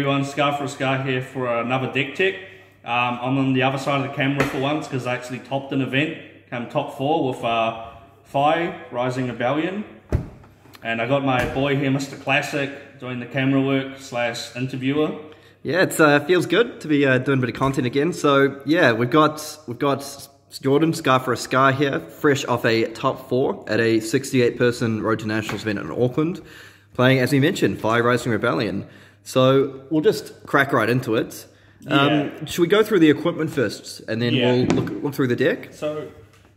Everyone, Scar for a Scar here for another DeckTech. I'm on the other side of the camera for once because I actually topped an event, came top 4 with Rising Rebellion. And I got my boy here, Mr. Classic, doing the camera work / interviewer. Yeah, it feels good to be doing a bit of content again. So yeah, we've got Jordan, Scar for a Scar here, fresh off a top 4 at a 68-person Road to Nationals event in Auckland, playing, as we mentioned, Rising Rebellion. So we'll just crack right into it. Yeah. Should we go through the equipment first, and then we'll look through the deck? So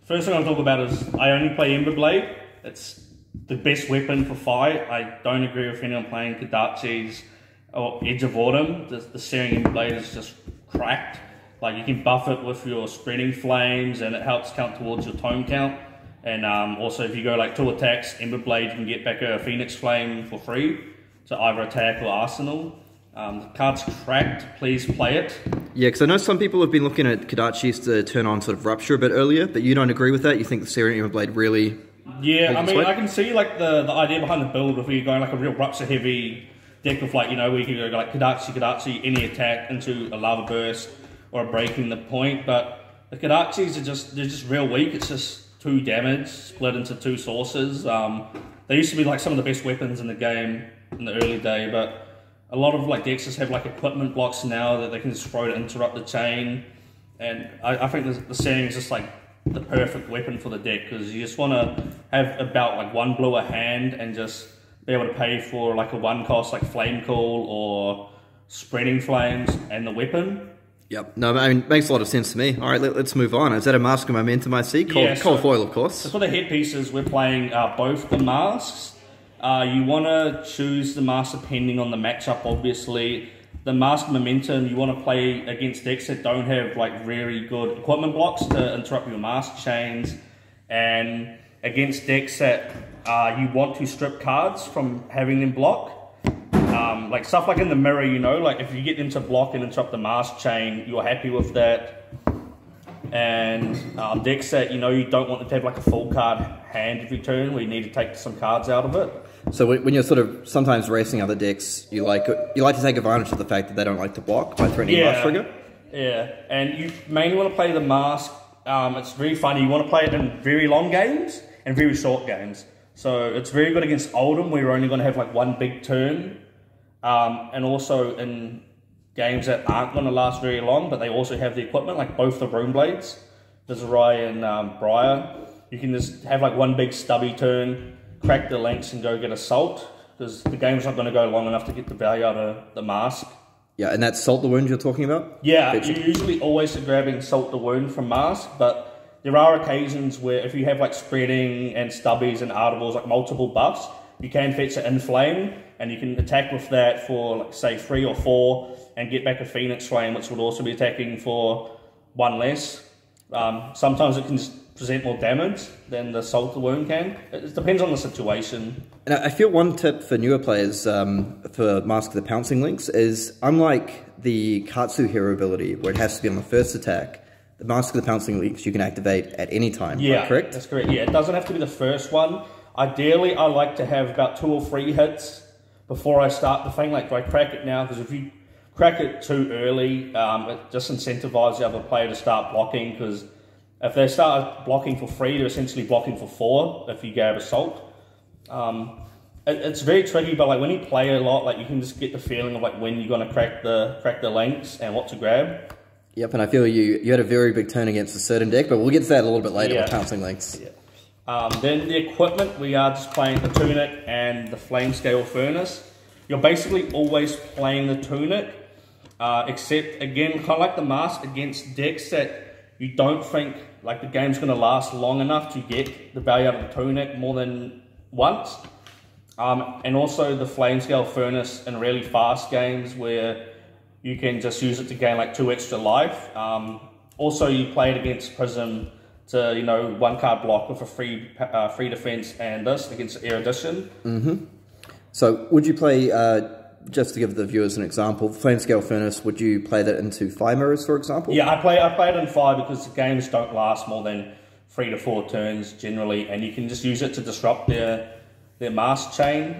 first thing I'll talk about is I only play Emberblade. It's the best weapon for fight. I don't agree with anyone playing Kadachi's or Edge of Autumn. The searing Emberblade is just cracked. Like, you can buff it with your spreading flames, and it helps count towards your tome count. And also, if you go like 2 attacks, Emberblade, you can get back a Phoenix Flame for free to either attack or arsenal. The card's cracked, please play it. Yeah, because I know some people have been looking at Kadachi's to turn on sort of Rupture a bit earlier, but you don't agree with that? You think the Searing Emberblade really... Yeah, I mean, I can see like the idea behind the build if you're going like a real Rupture heavy deck with, like, you know, where you can go like Kadachi, any attack into a Lava Burst or a Breaking the Point, but the Kadachis they're just real weak. It's just 2 damage split into 2 sources. They used to be like some of the best weapons in the game in the early day, but a lot of like decks just have like equipment blocks now that they can just throw to interrupt the chain, and I think the Searing is just like the perfect weapon for the deck, because you just want to have about like 1 blue a hand and just be able to pay for like a 1 cost like Flame Call or Spreading Flames and the weapon. Yep. No, I mean, it makes a lot of sense to me. All right, let's move on. Is that a Mask of Momentum I see? Cold foil, of course. So for the headpieces, we're playing both the masks. You want to choose the mask depending on the matchup, obviously. The Mask Momentum, you want to play against decks that don't have like very good equipment blocks to interrupt your mask chains, and against decks that you want to strip cards from having them block. Like stuff like in the mirror, you know, like if you get them to block and interrupt the mask chain, you're happy with that. And decks that, you know, you don't want them to have like a full card hand every turn, where you need to take some cards out of it. So when you're sort of sometimes racing other decks, you like to take advantage of the fact that they don't like to block by threatening Mask Trigger? Yeah, and you mainly want to play the mask. It's very funny. You want to play it in very long games and very short games. So it's very good against Oldham, where you're only going to have like 1 big turn. And also in games that aren't going to last very long, but they also have the equipment, like both the Rune Blades, Viserai and Briar. You can just have like 1 big stubby turn, crack the links and go get Assault, because the game's not going to go long enough to get the value out of the mask. Yeah, and that's Salt the Wound you're talking about? Yeah, you're usually always grabbing Salt the Wound from mask, but there are occasions where if you have like Spreading and Stubbies and Artivals, like multiple buffs, you can fetch an Inflame, and you can attack with that for, like, say, 3 or 4, and get back a Phoenix Flame, which would also be attacking for 1 less. Sometimes it can present more damage than the Salt the Wound can. It depends on the situation. And I feel one tip for newer players for Mask of the Pouncing Links is, unlike the Katsu Hero ability, where it has to be on the first attack, the Mask of the Pouncing Links you can activate at any time, right, correct? That's correct. Yeah, it doesn't have to be the first one. Ideally, I like to have about 2 or 3 hits before I start the thing. Like, do I crack it now? Because if you crack it too early, it just incentivizes the other player to start blocking, because if they start blocking for 3, they're essentially blocking for 4 if you grab Assault. It's very tricky, but like when you play a lot, like you can just get the feeling of like when you're going to crack the links and what to grab. Yep, and I feel you had a very big turn against a certain deck, but we'll get to that a little bit later with Pouncing Links. Yeah. Then the equipment, we are just playing the Tunic and the Flame Scale Furnace. You're basically always playing the Tunic, except, again, kind of like the mask, against decks that you don't think like the game's going to last long enough to get the value out of the Tunic more than once. And also the Flame Scale Furnace in really fast games where you can just use it to gain like 2 extra life. Also, you play it against Prism to, you know, 1 card block with a free defense, and this against Erudition. So would you play, just to give the viewers an example, Flame Scale Furnace, would you play that into Fire Mirrors, for example? Yeah, I play it in Fire because the games don't last more than 3 to 4 turns generally, and you can just use it to disrupt their their mask chain,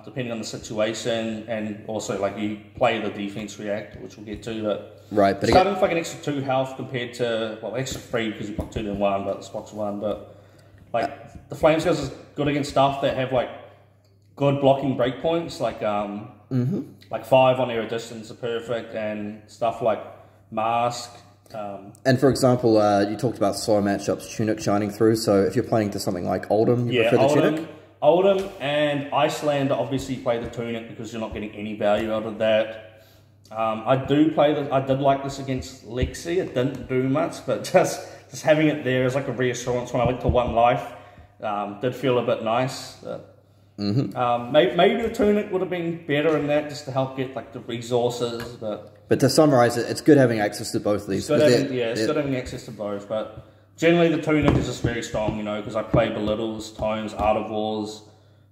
depending on the situation, and also like you play the defense react, which we'll get to. But right, but starting with like an extra 2 health compared to, well, extra 3 because you got 2 in 1, but the spot's 1. But like the Flamescales is good against stuff that have like good blocking breakpoints, like 5 on air distance are perfect, and stuff like mask. And for example, you talked about slow matchups, Tunic shining through. So if you're playing to something like Oldhim, you prefer the Tunic? Oldhim and Icelander obviously play the Tunic because you're not getting any value out of that. I did like this against Lexi. It didn't do much, but just having it there as like a reassurance when I went to 1 life did feel a bit nice. Maybe the Tunic would have been better in that just to help get like the resources, But to summarize it, it's good having access to both of these. It's good having access to both, but generally the Tunic is just very strong, you know, because I play Belittles, Tones, Art of Wars,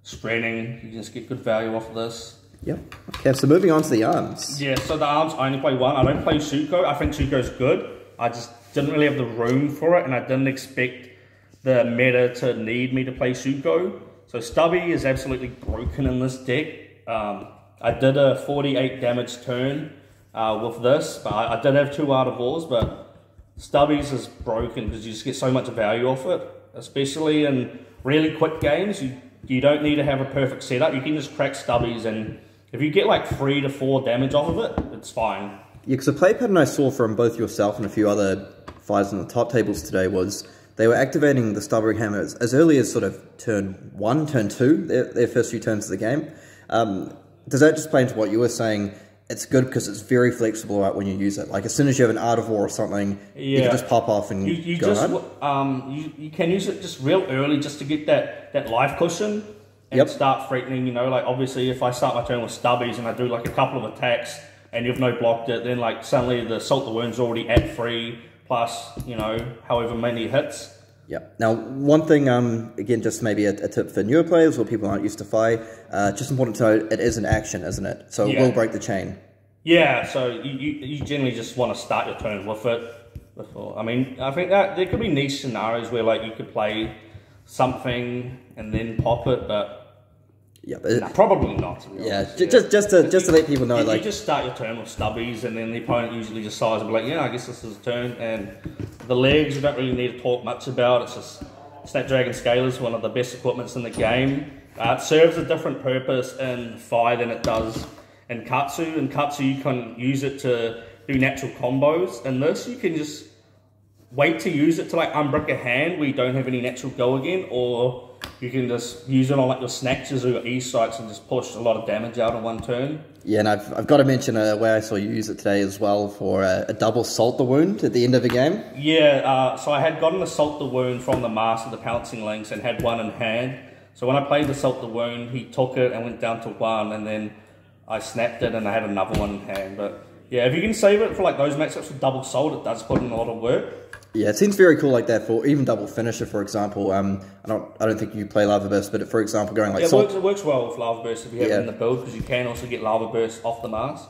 Spreading. You just get good value off of this. Yep. Okay, so moving on to the arms. Yeah, so the arms, I only play 1. I don't play Suko. I think Suko's good. I just didn't really have the room for it, and I didn't expect the meta to need me to play Suko. So Stubby is absolutely broken in this deck. I did a 48 damage turn with this, but I did have 2 Art of Wars, but Stubbies is broken because you just get so much value off it, especially in really quick games. You don't need to have a perfect setup. You can just crack Stubbies, and if you get like 3 to 4 damage off of it, it's fine. Yeah, because the play pattern I saw from both yourself and a few other fighters in the top tables today was they were activating the Stubbering Hammers as early as sort of turn 1, turn 2, their first few turns of the game. Does that just play into what you were saying? It's good because it's very flexible about when you use it. Like as soon as you have an Art of War or something, you can just pop off and go on. You can use it just real early just to get that life cushion and start threatening, you know, like obviously if I start my turn with Stubbies and I do like a couple of attacks and you've no blocked it, then like suddenly the Salt the Wound's already at 3 plus, you know, however many hits. Yep. Now, one thing, again, just maybe a tip for newer players or people who aren't used to Fi, just important to know, it is an action, isn't it? So it will break the chain. Yeah, so you generally just want to start your turn with it. I mean, I think that there could be niche scenarios where like you could play something and then pop it, but yeah, but nah, probably not. To be honest. Just to let people know, you like just start your turn with Stubbies, and then the opponent usually decides to be like, yeah, I guess this is a turn. And the legs, you don't really need to talk much about. It's just Snapdragon Scalers, one of the best equipments in the game. It serves a different purpose in Fi than it does in Katsu. In Katsu, you can use it to do natural combos. In this, you can just wait to use it to like unbrick a hand where you don't have any natural go again, or you can just use it on like your snatches or your E-strikes and just push a lot of damage out in 1 turn. Yeah, and I've got to mention a way I saw you use it today as well for a double Salt the Wound at the end of the game. Yeah, so I had gotten a Salt the Wound from the Master, the Pouncing Links, and had 1 in hand. So when I played the Salt the Wound, he took it and went down to 1, and then I snapped it and I had another 1 in hand. But yeah, if you can save it for like those matchups with double Salt, it does put in a lot of work. Yeah, it seems very cool like that for even double finisher, for example. I don't think you play Lava Burst, but for example, going like Salt. It works well with Lava Burst if you have it in the build, because you can also get Lava Burst off the mask.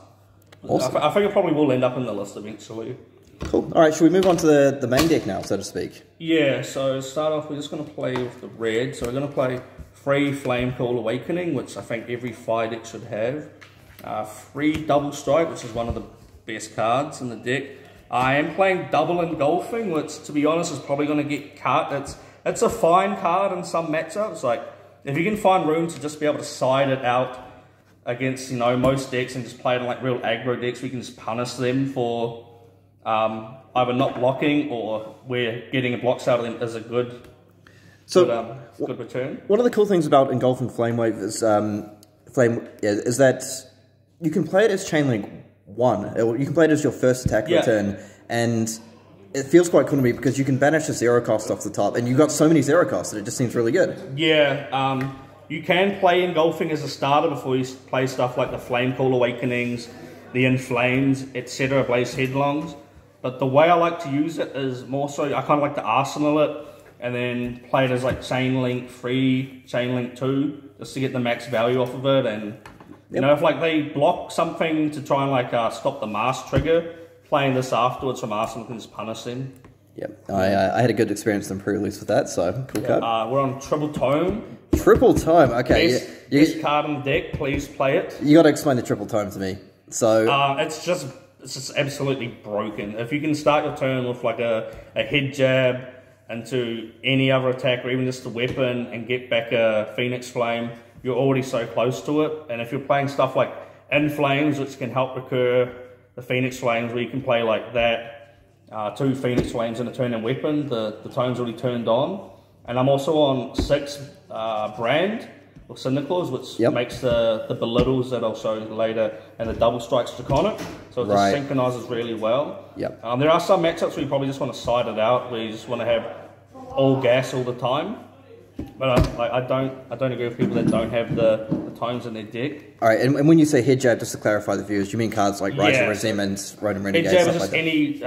Awesome. I think it probably will end up in the list eventually. Cool. All right, should we move on to the main deck now, so to speak? Yeah, so to start off, we're just going to play with the red. So we're going to play 3 Flame Call Awakening, which I think every Fi deck should have. 3 Double Strike, which is one of the best cards in the deck. I am playing Double Engulfing, which, to be honest, is probably going to get cut. It's a fine card in some matchups. Like, if you can find room to just be able to side it out against, you know, most decks and just play it in, like, real aggro decks, we can just punish them for either not blocking or where getting blocks out of them is a good return. One of the cool things about Engulfing Flame Wave is, is that you can play it as Chainlink 1. You can play it as your first attack return, and it feels quite cool to me because you can banish the 0 cost off the top, and you've got so many 0 costs that it just seems really good. Yeah, you can play Engulfing as a starter before you play stuff like the Flame Call Awakenings, the Inflames, etc., Blaze Headlongs. But the way I like to use it is more so, I kind of like to arsenal it and then play it as like Chainlink 3, Chainlink 2, just to get the max value off of it. And you know, if like they block something to try and like stop the mask trigger, playing this afterwards from Arsenal can just punish them. Yep, I had a good experience in pre-release with that, so cool card. We're on Triple Tome. Triple Tome, okay. Best card on the deck, please play it. You got to explain the Triple Tome to me. So it's just absolutely broken. If you can start your turn with like a head jab into any other attack or even just a weapon and get back a Phoenix Flame, you're already so close to it. And if you're playing stuff like In Flames, which can help recur the Phoenix Flames, where you can play like that, 2 Phoenix Flames in a turn and weapon, the tone's already turned on. And I'm also on 6 Brand or Cynicals, which makes the belittles that I'll show you later, and the double strikes draconic. So it just synchronizes really well. Yep. There are some matchups where you probably just want to side it out, where you just want to have all gas all the time. But I don't agree with people that don't have the tones in their deck. All right, and when you say head jab, just to clarify the viewers, you mean cards like Rise of Resentment, Ronin Renegade, head jab stuff is just like that? any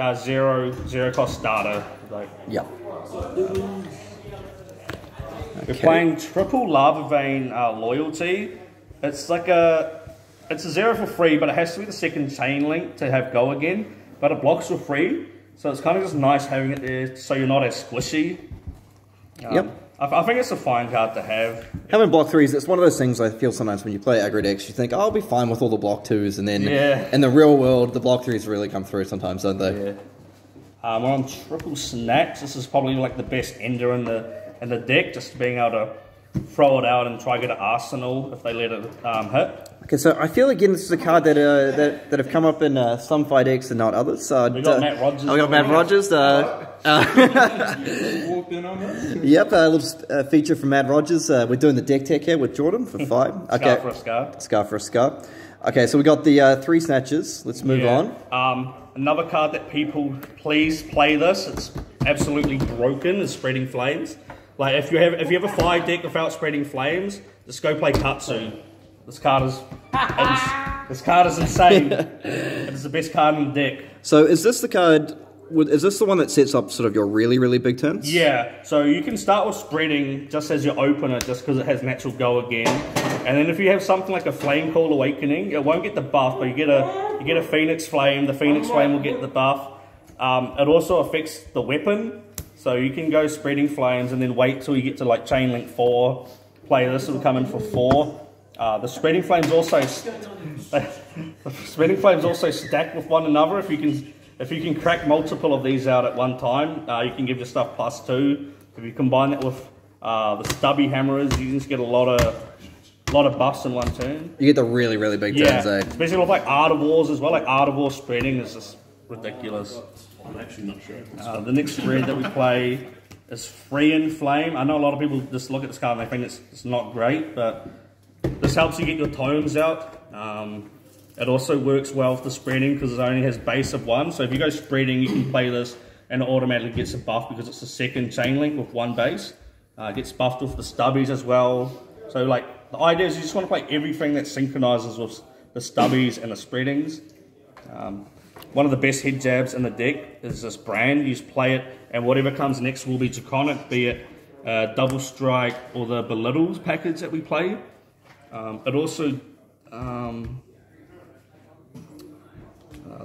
zero cost starter. Like. Yep. We're playing triple Lava Vein Loyalty. It's like it's a 0 for free, but it has to be the second chain link to have go again. But it blocks for free, so it's kind of just nice having it there, so you're not as squishy. Yep. I think it's a fine card to have. Having block 3s, it's one of those things I feel sometimes when you play aggro decks, you think, oh, I'll be fine with all the block 2s, and then in the real world, the block 3s really come through sometimes, don't they? Yeah. We're on triple Snatch. This is probably like the best ender in the deck, just being able to throw it out and try to get an arsenal if they let it hit. Okay, so I feel again this is a card that that have come up in some fight decks and not others. So we got Matt Rogers. I got Matt Rogers. Walked in on this. Yep, a little feature from Matt Rogers. We're doing the DeckTech here with Jordan for 5. Okay. Scar for a scar. Scar for a scar. Okay, so we got the 3 snatches. Let's move on. Another card that people please play this. It's absolutely broken. Is Spreading Flames. Like if you have a 5 deck without Spreading Flames, just go play Katsu. This card is insane. It is the best card in the deck. So is this the card? Is this the one that sets up sort of your really, really big turns? Yeah. So you can start with spreading just as your opener, just because it has natural go again. And then if you have something like a Flame Call Awakening, it won't get the buff, but you get a Phoenix Flame. The Phoenix Flame will get the buff. It also affects the weapon, so you can go Spreading Flames and then wait till you get to like Chain Link 4. Play this, it'll come in for 4. The Spreading Flames also stack with one another. If you can crack multiple of these out at one time, you can give your stuff +2. If you combine that with the Stubby Hammerers, you can just get a lot of buffs in one turn. You get the really, really big turns, eh? Especially with like Art of Wars as well. Like Art of War spreading is just ridiculous. I'm actually not sure. The next spread that we play is Free and Flame. I know a lot of people just look at this card and they think it's not great, but this helps you get your tones out. It also works well with the spreading because it only has base of 1. So if you go spreading, you can play this and it automatically gets a buff because it's the second chain link with 1 base. It gets buffed with the stubbies as well. So like the idea is you just want to play everything that synchronizes with the stubbies and the spreadings. One of the best head jabs in the deck is this Brand. You just play it and whatever comes next will be draconic, be it Double Strike or the Belittles package that we play. It also,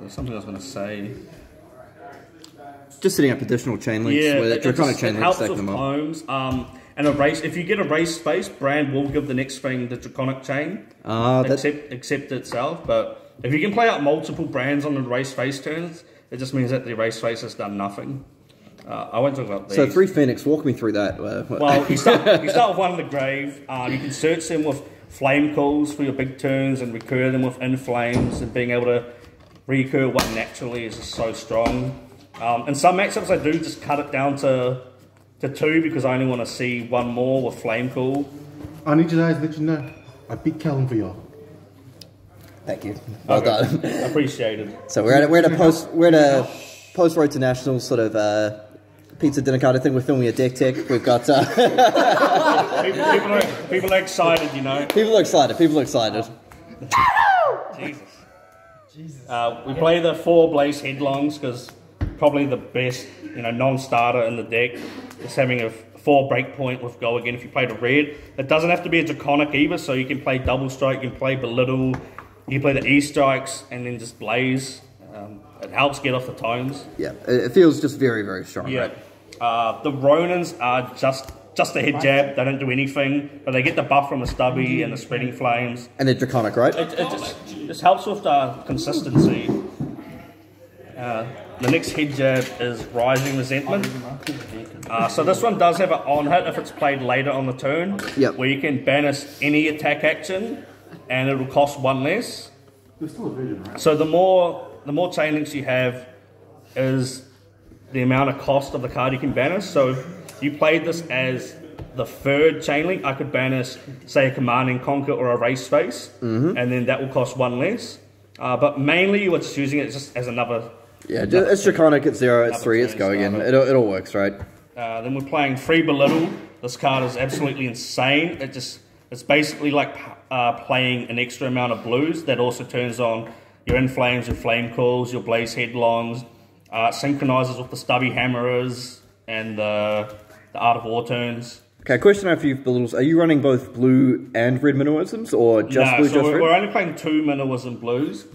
there's something I was going to say. Just setting up additional chain links. Yeah, where draconic chain links stack them up. Homes, and if you get a race space, Brand will give the next thing the draconic chain, except itself. But if you can play out multiple Brands on the race face turns, it just means that the race face has done nothing. I won't talk about these. So 3 Phoenix, walk me through that. Well, you start with one in the grave. You can search them with Flame Calls for your big turns and recur them with In Flames, and being able to recur one naturally is just so strong. In some matchups I do just cut it down to 2 because I only want to see 1 more with Flame Call. I need you guys to let you know I beat Callum for y'all. Thank you. Well done. Appreciated. So we're at a post Road to Nationals sort of pizza dinner kind of thing. We're filming a DeckTech. We've got people are excited, you know. People are excited. Jesus. We play the 4 Blaze Headlongs because probably the best, non-starter in the deck is having a 4 breakpoint with go again. If you play the red, it doesn't have to be a draconic either. So you can play Double Strike, you can play Belittle, you can play the E strikes, and then just Blaze. It helps get off the tones. Yeah, it feels just very, very strong, Yeah. right? The Ronins are just a head jab. They don't do anything, but they get the buff from the stubby and the spreading flames. And they're draconic, right? It just helps with consistency. The next head jab is Rising Resentment. So this one does have an on hit if it's played later on the turn, Yep. where you can banish any attack action, and it'll cost 1 less. There's still a vision, right? So the more chain links you have is the amount of cost of the card you can banish. So if you played this as the third chain link, I could banish, say, a Command and Conquer or a Race Space, and then that will cost 1 less. But mainly you were just using it just as another... Yeah, it's draconic, it's 0, it's 3, it's go again. It all works, right? Then we're playing Free Belittle. This card is absolutely insane. It's basically like playing an extra amount of blues that also turns on your Inflames, your Flame Calls, your Blaze Headlongs, synchronizes with the Stubby Hammerers and the Art of War turns. Okay, question I have for you, Belittles. Are you running both blue and red minnowisms, or just blue, so just red? we're only playing 2 Minnowism blues.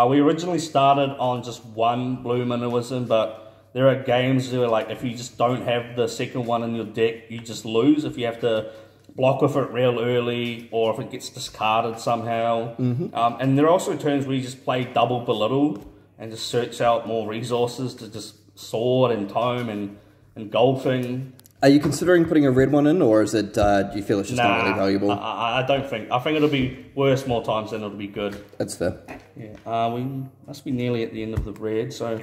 We originally started on just 1 blue Minnowism, but there are games where, like, if you just don't have the second one in your deck, you just lose. If you have to block with it real early, or if it gets discarded somehow. And there are also turns where you just play double Belittle and just search out more resources to just sword and tome and golfing. Are you considering putting a red one in, or is it? Do you feel it's just not really valuable? I don't think. I think it'll be worse more times than it'll be good. That's fair. Yeah. We must be nearly at the end of the red. So,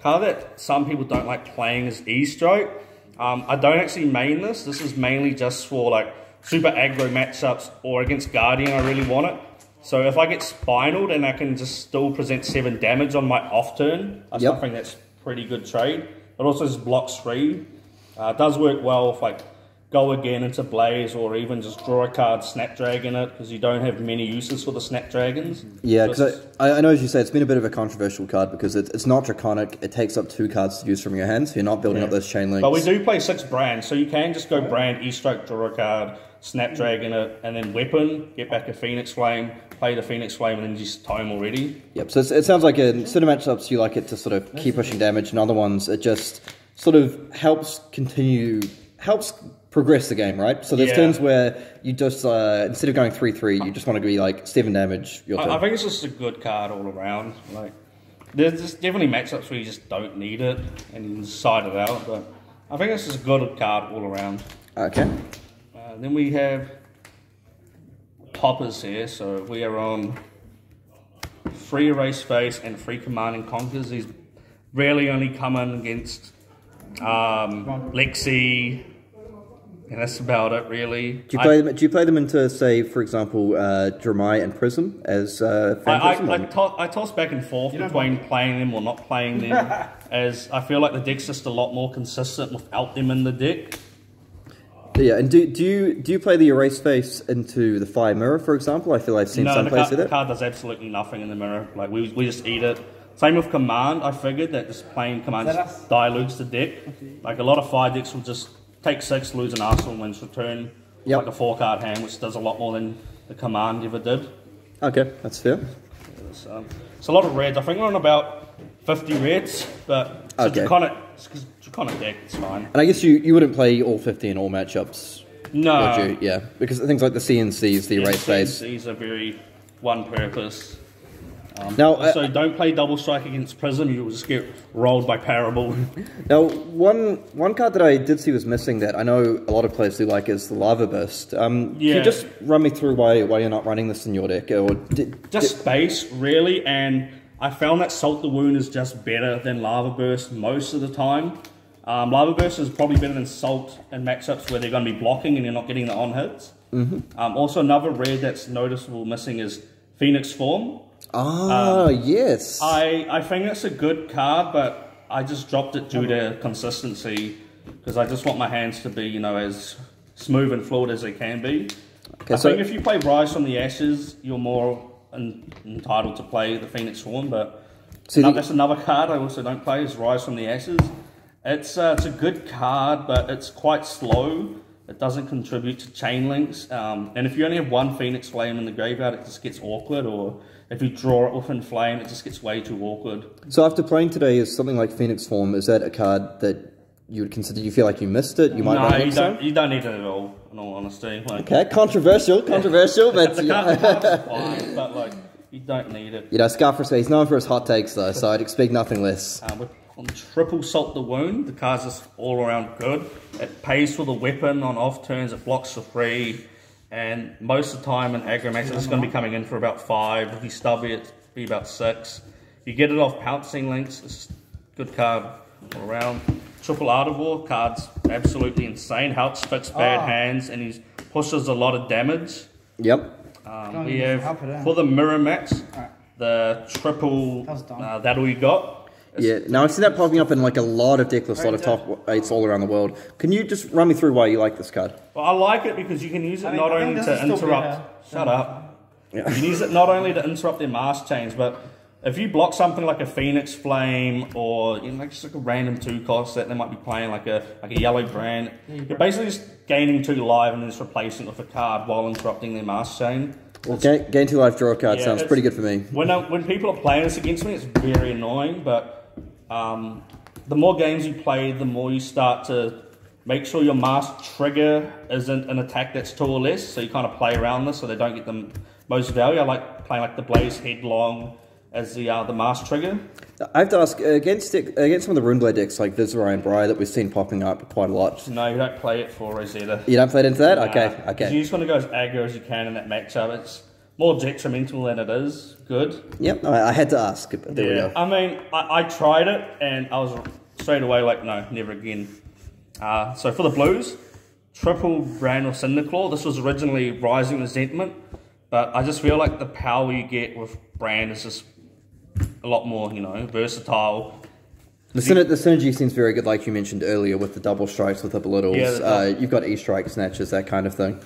card that some people don't like playing is E-Stroke. I don't actually main this. This is mainly just for like super aggro matchups or against Guardian. I really want it. So if I get Spinaled and I can just still present 7 damage on my off turn, I still think that's pretty good trade. It also just blocks 3. It does work well if like go again into Blaze, or even just draw a card Snapdragon it, because you don't have many uses for the Snapdragons. Yeah, because I know, as you say, it's been a bit of a controversial card because it's not draconic. It takes up 2 cards to use from your hands, so you're not building up those chain links. But we do play 6 brands, so you can just go brand, E-Stroke, draw a card, Snapdragon it, and then weapon, get back a Phoenix Flame, play the Phoenix Flame, and then just tome already. Yep, so it sounds like in certain matchups you like it to sort of keep pushing damage, and other ones it just sort of helps progress the game, right? So there's turns where you just, instead of going 3-3, you just want to be like 7 damage your turn. I think it's just a good card all around. Like, there's just definitely matchups where you just don't need it and you can side it out, but I think it's just a good card all around. Okay. Then we have Poppers here, so we are on free Erase Face and free Command and Conquers. These rarely only come in against Lexi, and that's about it, really. Do you play them into, say, for example, Dramai and Prism as I toss back and forth between playing them or not playing them, as I feel like the deck's just a lot more consistent without them in the deck. Yeah, and do you play the Erase Face into the Fire Mirror, for example? I feel I've seen some plays with it. The card does absolutely nothing in the mirror. Like, we just eat it. Same with Command. I figured that just playing Command dilutes the deck. Like, a lot of Fire decks will just take 6, lose an Arsenal, and wins return. Like a 4-card hand, which does a lot more than the Command ever did. Okay, that's fair. It's a lot of reds. I think we're on about 50 reds, but it's a draconic deck, it's fine. And I guess you wouldn't play all 50 in all matchups, no. would you? Yeah, because things like the CNCs, the Erase Face. CNCs are very one purpose. Now, also, don't play Double Strike against Prism, you will just get rolled by Parable. Now, one card that I did see was missing that I know a lot of players do like is the Lava Burst. Can you just run me through why you're not running this in your deck? Just space, really, and I found that Salt the Wound is just better than Lava Burst most of the time. Lava Burst is probably better than Salt in matchups where they're going to be blocking and you're not getting the on hits. Also, another red that's noticeable missing is Phoenix Form. Yes. I think it's a good card, but I just dropped it due to consistency because I just want my hands to be, as smooth and fluid as they can be. Okay, I think if you play Rise from the Ashes, you're more entitled to play the Phoenix Form, but that's another card I also don't play is Rise from the Ashes. It's a good card, but it's quite slow. It doesn't contribute to chain links. And if you only have one Phoenix Flame in the graveyard, it just gets awkward. Or if you draw it with Inflame, it just gets way too awkward. So after playing today, is something like Phoenix Form, is that a card that you would consider, you feel like you missed it? You might not think so? You don't need it at all, in all honesty. Like, okay, controversial, but... the card's fine, but like, you don't need it. You know, Scar for Space, he's known for his hot takes though, so I'd expect nothing less. On triple Salt the Wound, the card's just all around good. It pays for the weapon on off turns, it blocks for free, and most of the time in aggro matches it's going to be coming in for about 5. If you stubby it, it'll be about 6. You get it off Pouncing Links, it's a good card all around. Triple Arbor card's absolutely insane. Helps fix bad hands, and he pushes a lot of damage. Yep. We have, for the mirror match, the triple that we got. Yeah, now I've seen that popping up in like a lot of deck lists, a lot of top 8s all around the world. Can you just run me through why you like this card? Well, I like it because you can use it not only to interrupt... Shut up. Yeah. You can use it not only to interrupt their mass chains, but if you block something like a Phoenix Flame or like just like a random 2 cost that they might be playing, like a yellow brand, you're basically just gaining 2 life and then just replacing it with a card while interrupting their mass chain. Well, gain 2 life, draw a card sounds pretty good for me. When people are playing this against me, it's very annoying, but the more games you play, the more you start to make sure your mass trigger isn't an attack that's 2 or less, so you kind of play around this so they don't get the most value. I like playing like the Blaze Headlong as the mass trigger. I have to ask, against some of the Runeblade decks like Viserai and Briar that we've seen popping up quite a lot. No, you don't play it for Rosetta. You don't play it into that? Okay. You just want to go as aggro as you can in that matchup. It's more detrimental than it is good. Yep, I had to ask, but there we go. I mean, I tried it and I was straight away like, no, never again. So for the blues, triple Brand of Cinderclaw. This was originally Rising Resentment, but I just feel like the power you get with Brand is just a lot more, versatile. The synergy seems very good, like you mentioned earlier, with the double strikes, with the belittles. Yeah, you've got E-strike snatches, that kind of thing.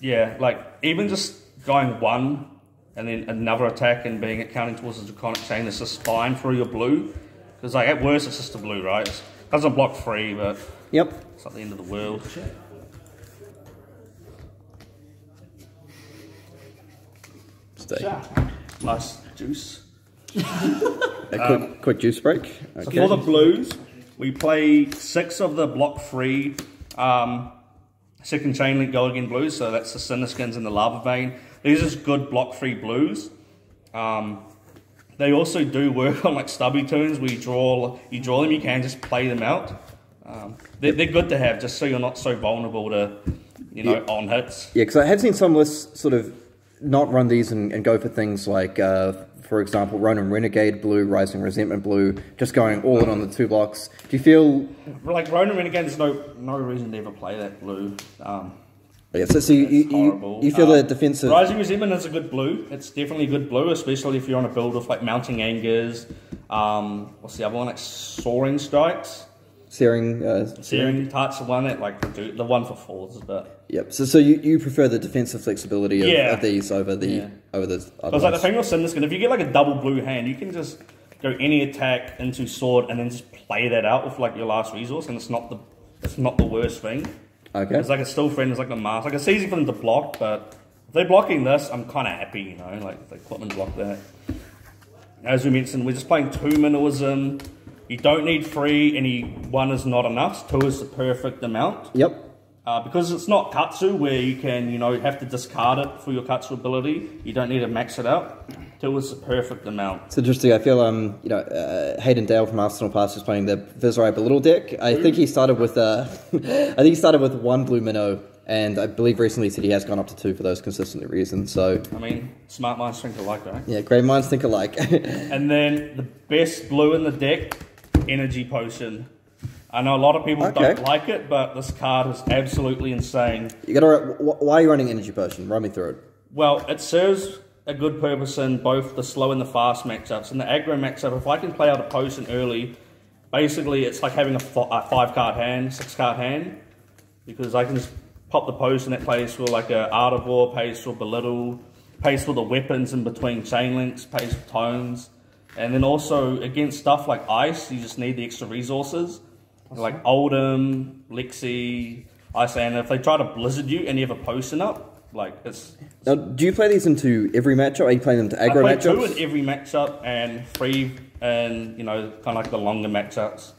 Yeah, like even just going 1 and then another attack and being it counting towards the Draconic Chain is just fine for your blue. Because like at worst it's just a blue, right? It doesn't block free, but it's not the end of the world. Stay. Nice juice. A quick juice break. Okay. So for the blues, we play 6 of the block-free second chain link go again blues. So that's the Cinderskins and the Lava Vein. These are just good block-free blues. They also do work on like stubby turns where you draw them. You can just play them out. They're good to have just so you're not so vulnerable to on hits. Yeah, because I have seen some lists sort of not run these and go for things like, for example, Ronin Renegade blue, Rising Resentment blue, just going all in on the 2 blocks. Do you feel... Like Ronin Renegade, there's no reason to ever play that blue. Yeah, so you feel the defensive... Rising Resentment is a good blue. It's definitely a good blue, especially if you're on a build with like Mounting Angers. What's the other one? Like Soaring Strikes. Searing Tarts, the one that like the one for 4s, but yep. So you prefer the defensive flexibility of these over the other because like the thing with Cinderskin, if you get like a double blue hand, you can just go any attack into sword and then just play that out with like your last resource, and it's not the worst thing. Okay. It's like it's still friend, it's like a mask. Like it's easy for them to block, but if they're blocking this, I'm kind of happy, like the equipment block that. As we mentioned, we're just playing 2 minimalism. You don't need 3, any 1 is not enough, 2 is the perfect amount. Yep. Because it's not Katsu where you can, have to discard it for your Katsu ability. You don't need to max it out. 2 is the perfect amount. It's interesting. I feel, Hayden Dale from Arsenal Pass is playing the Viserai Belittle deck. I think he started with, 1 blue minnow, and I believe recently he said he has gone up to 2 for those consistent reasons. So I mean, smart minds think alike, right? Yeah, great minds think alike. And then the best blue in the deck. Energy Potion. I know a lot of people don't like it, but this card is absolutely insane. Why are you running Energy Potion? Run me through it. Well, it serves a good purpose in both the slow and the fast matchups. In the aggro matchup, if I can play out a potion early, basically it's like having a 5-card hand, 6-card hand, because I can just pop the potion that plays for like a Ardivore, pays for Belittle, pays for the weapons in between chain links, pays for tones. And then also, against stuff like Ice, you just need the extra resources. Like Oldham, Lexi, I say, and if they try to blizzard you and you have a potion up, like it's. Now, do you play these into every matchup? Are you playing them to aggro matchups? I play 2 in every matchup and 3 and kind of like the longer matchups.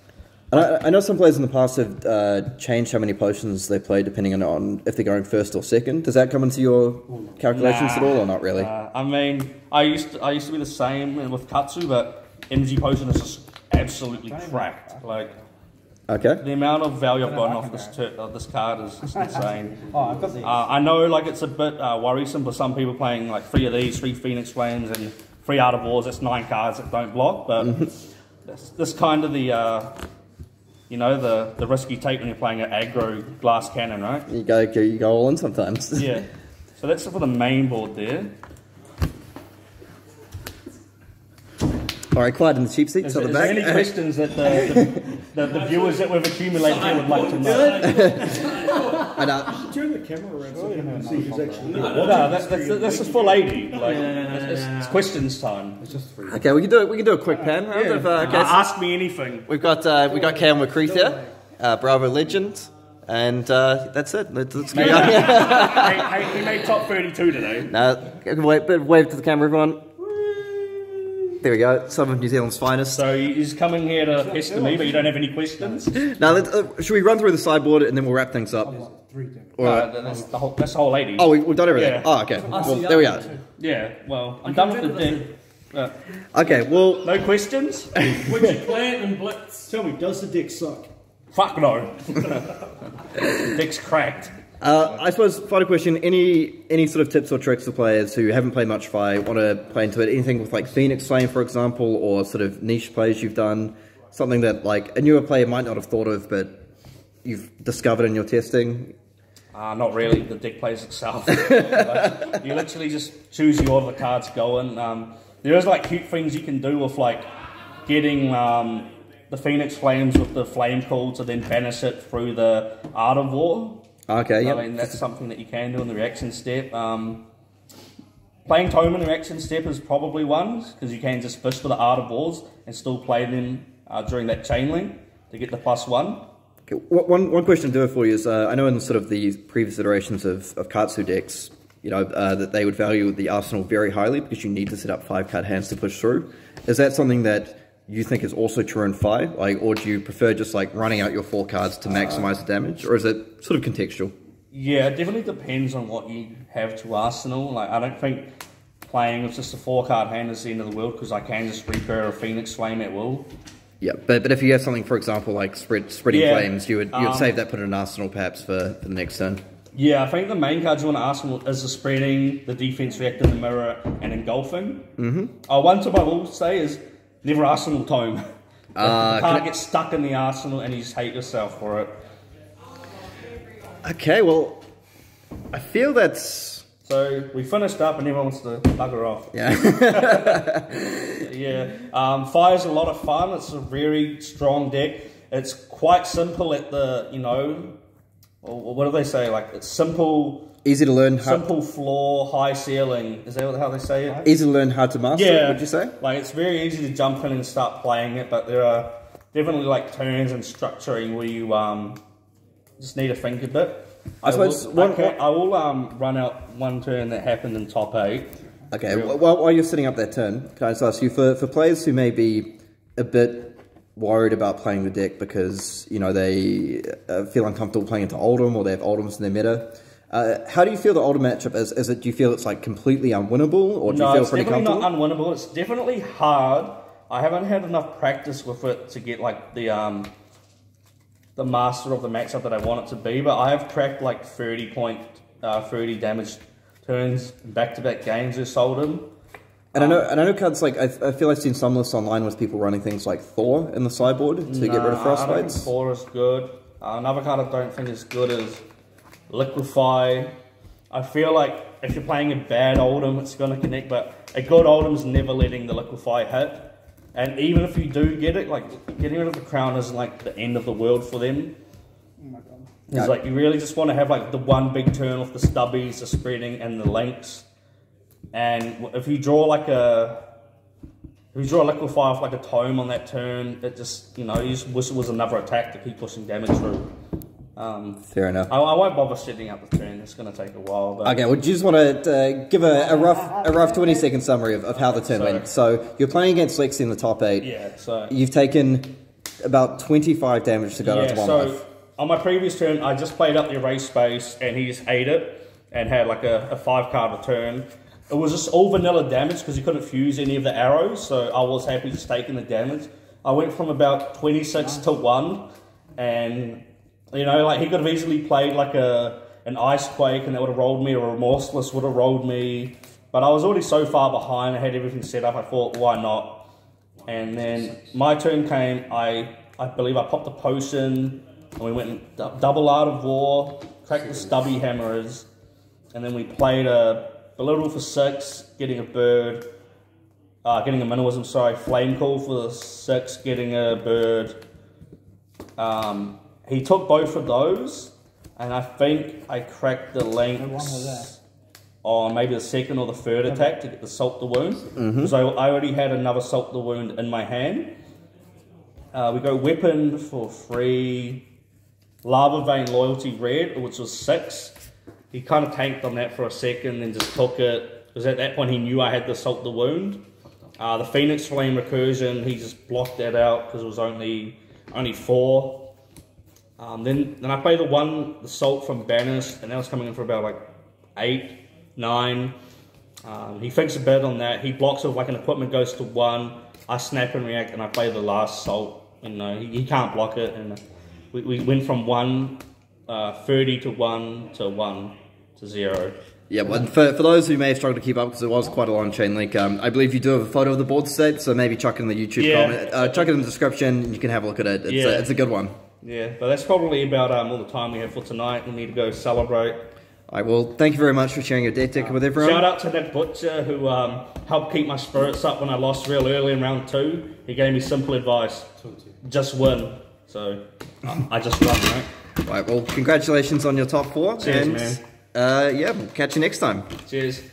And I know some players in the past have changed how many potions they play depending on if they're going first or second. Does that come into your calculations at all, or not really? I mean, I used to be the same with Katsu, but MG potion is just absolutely cracked. Like, okay. the amount of value I've gotten off this card is just insane. I know like it's a bit worrisome for some people playing like 3 of these, 3 Phoenix Flames and 3 Art of Wars. That's 9 cards that don't block, but that's kind of the the risk you take when you're playing an aggro glass cannon, right? You go all in sometimes. Yeah. So that's for the main board there. All right, quiet in the cheap seats on the back. Is there any questions that the viewers that we've accumulated here would like to know? Turn the camera around so you can see who's actually. No, that's just for lady. Like, it's questions time. It's just free. Okay, we can do a quick pan round of ask me anything. We've got Cam McCreath here, Bravo legend, and that's it. Let's go. Hey, he made top 32 today. No, wave to the camera, everyone. There we go, some of New Zealand's finest. So he's coming here to pester me, but you don't have any questions? Now, should we run through the sideboard and then we'll wrap things up? That's the whole lady. Oh, we've done everything? Yeah. Oh, okay. Well, there we are. Yeah, well, I'm done with the deck. Okay, well... No questions? Would you play it in Blitz? Tell me, does the deck suck? Fuck no. The deck's cracked. I suppose, final question, any sort of tips or tricks for players who haven't played much Fi, want to play into it, anything with like Phoenix Flame, for example, or sort of niche plays you've done, something that like a newer player might not have thought of, but you've discovered in your testing? Not really, the deck plays itself. Like, you literally just choose your order the cards going. There is like cute things you can do with like getting the Phoenix Flames with the Flame Call to then banish it through the Art of War. Okay, yeah. I mean, that's something that you can do in the reaction step. Playing Tome in the reaction step is probably one, because you can just fish for the Art of Wars and still play them during that chain link to get the +1. Okay, one question to do it for you is, I know in sort of the previous iterations of Katsu decks, that they would value the arsenal very highly because you need to set up 5-card hands to push through. Is that something that you think is also true in Fi? Or do you prefer just like running out your 4 cards to maximize the damage? Or is it sort of contextual? Yeah, it definitely depends on what you have to arsenal. Like, I don't think playing with just a 4-card hand is the end of the world, because I can just repair a Phoenix Flame at will. Yeah, but if you have something, for example, like spreading flames, you would save that, put it in arsenal perhaps for the next turn. Yeah, I think the main cards you want to arsenal is the spreading, the defense reactor, the mirror, and engulfing. One tip I will say is never arsenal Tome. The card gets stuck in the arsenal and you just hate yourself for it. Okay, well, I feel that's... So, we finished up and everyone wants to bugger off. Yeah. Yeah. Fire's a lot of fun. It's a very strong deck. It's quite simple at the, what do they say? Like, it's simple... Easy to learn. Simple floor, high ceiling. Is that how they say it? Easy to learn how to master it, would you say? Like, it's very easy to jump in and start playing it, but there are definitely like turns and structuring where you just need to think a bit. I will run out one turn that happened in top 8. Okay, while you're setting up that turn, can I just ask you, for players who may be a bit worried about playing the deck because, they feel uncomfortable playing into Oldhim, or they have Oldhims in their meta, how do you feel the Oldhim matchup is? Do you feel it's like completely unwinnable, or do you feel pretty comfortable? No, it's definitely not unwinnable. It's definitely hard. I haven't had enough practice with it to get like the master of the matchup that I want it to be. But I have cracked like 30 damage turns in back-to-back games with Oldhim. And I know cards like I feel I've seen some lists online with people running things like Thor in the sideboard to get rid of Frostbites. I don't think Thor is good. Another card I don't think is good is Liquefy. I feel like if you're playing a bad Oldhim, it's going to connect, but a good Oldhim's never letting the Liquefy hit. And even if you do get it, like, getting rid of the crown isn't like the end of the world for them. Oh my god. It's like, you really just want to have like the one big turn with the stubbies, the spreading, and the links. And if you draw like a Liquefy off like a Tome on that turn, it just, you just wish it was another attack to keep pushing damage through. Fair enough. I won't bother setting up the turn. It's going to take a while. But Okay, well, do you just want to give a rough 20-second summary of how the turn went? So you're playing against Lexi in the top 8. Yeah, so... You've taken about 25 damage to go down to 1 life. On my previous turn, I just played up the erase space, and he just ate it, and had like a 5-card return. It was just all vanilla damage, because he couldn't fuse any of the arrows, so I was happy just taking the damage. I went from about 26 to 1, and... You know, like he could have easily played like an Ice Quake and that would have rolled me, or a Remorseless would have rolled me. But I was already so far behind, I had everything set up, I thought, why not? And then my turn came, I believe I popped a potion, and we went double Art of War, cracked the Stubby Hammers, and then we played a Belittle for 6, getting a bird, getting a Minimalism, sorry, Flame Call for 6, getting a bird. He took both of those, and I think I cracked the links on maybe the second or the third attack to get the Salt the Wound. Because I already had another Salt the Wound in my hand. We go Weapon for 3, Lava Vein Loyalty Red, which was 6. He kind of tanked on that for a second, then just took it. Because at that point he knew I had the Salt the Wound. The Phoenix Flame Recursion, he just blocked that out because it was only 4. Then I played the Salt from Banished, and that was coming in for about like 8, 9. He thinks a bit on that. He blocks with like an equipment goes to 1. I snap and react, and I play the last Salt. You know, he can't block it, and we went from 30 to 1 to 1 to 0. Yeah, well, for those who may have struggled to keep up, because it was quite a long chain link, I believe you do have a photo of the board state, so maybe chuck it in the YouTube comment, chuck it in the description, and you can have a look at it. It's a good one. Yeah, but that's probably about all the time we have for tonight. We need to go celebrate. Alright, well, thank you very much for sharing your DeckTech with everyone. Shout out to Nick Butcher, who helped keep my spirits up when I lost real early in round 2. He gave me simple advice. Just win. So, I just won, right? Alright, well, congratulations on your top 4. Cheers, and, man. Yeah, we'll catch you next time. Cheers.